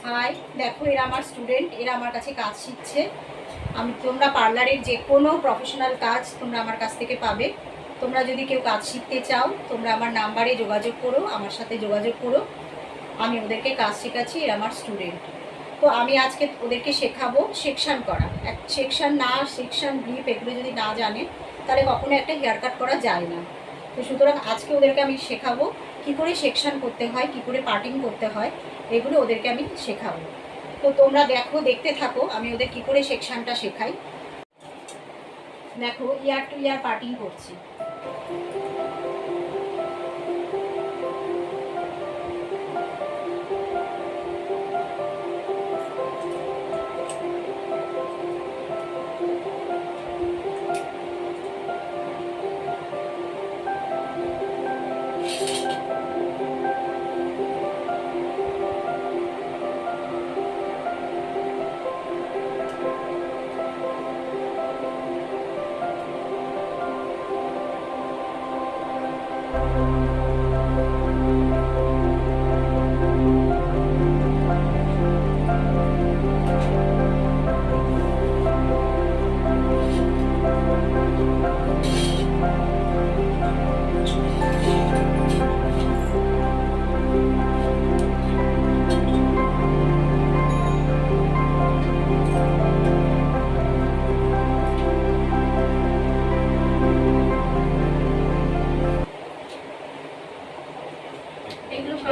High, দেখো এরা আমার স্টুডেন্ট, এরা আমার কাছে কাজ শিখছে। তোমরা পার্লারের যে কোনো প্রফেশনাল কাজ তোমরা আমার কাছ থেকে পাবে। তোমরা যদি কেউ কাজ শিখতে চাও তোমরা আমার নাম্বারে যোগাযোগ করো, আমার সাথে যোগাযোগ করো। আমি ওদেরকে কাজ শেখাচ্ছি, এরা আমার স্টুডেন্ট। তো আমি আজকে ওদেরকে শেখাবো সেকশন করা। সেকশন না, সেকশন গ্রিপ এগুলো যদি না জানে তাহলে কখনো একটা হেয়ার কাট করা যায় না। তো সুতরাং আজকে ওদেরকে আমি শেখাবো কী করে সেকশন করতে হয়, কী করে পার্টিং করতে হয়, এগুলো ওদেরকে আমি শেখাবো। তো তোমরা দেখতে থাকো আমি ওদের কী করে সেকশনটা শেখাই। দেখো ইয়ার টু ইয়ার পার্টিং করছি।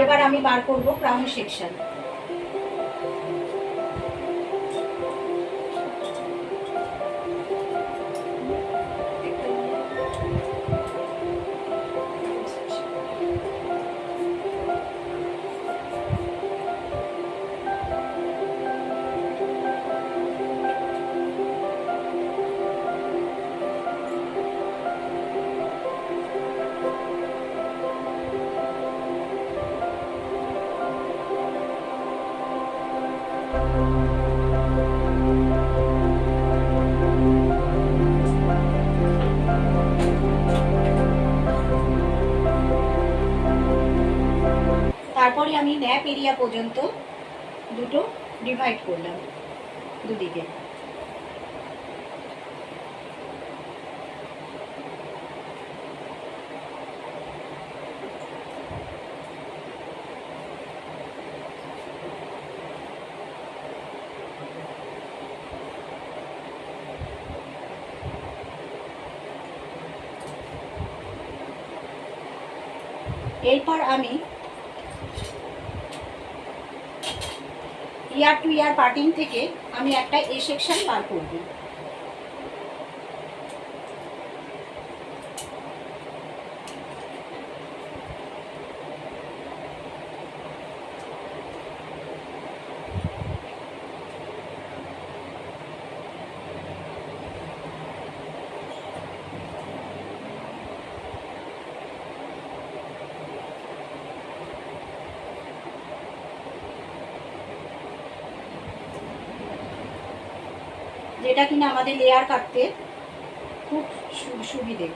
এবার আমি বার করব ক্রাউন সেকশন। তারপরে আমি ন্যাপ এরিয়া পর্যন্ত দুটো ডিভাইড করলাম দুদিকে। এরপর আমি ইয়ার টু ইয়ার পার্টিং থেকে আমি একটা এ সেকশন বার করব। যেটা কিনা আমাদের লেয়ার কাটতে খুব সুবিধে।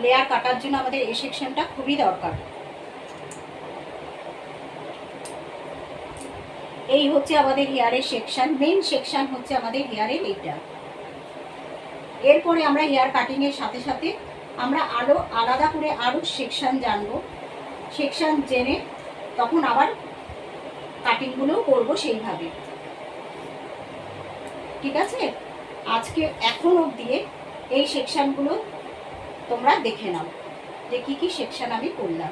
লেয়ার কাটার জন্য আমাদের এই সেকশনটা খুবই দরকার। এই হচ্ছে আমাদের হেয়ারের সেকশন, মেইন সেকশন হচ্ছে আমাদের হেয়ারের এইটা। এরপরে আমরা হেয়ার কাটিংয়ের সাথে সাথে আমরা আরও আলাদা করে আরও সেকশন জানবো। সেকশন জেনে তখন আবার কাটিংগুলোও করবো সেইভাবে। ঠিক আছে, আজকে এখন অবধি এই সেকশনগুলো তোমরা দেখে নাও যে কি কি সেকশন আমি করলাম।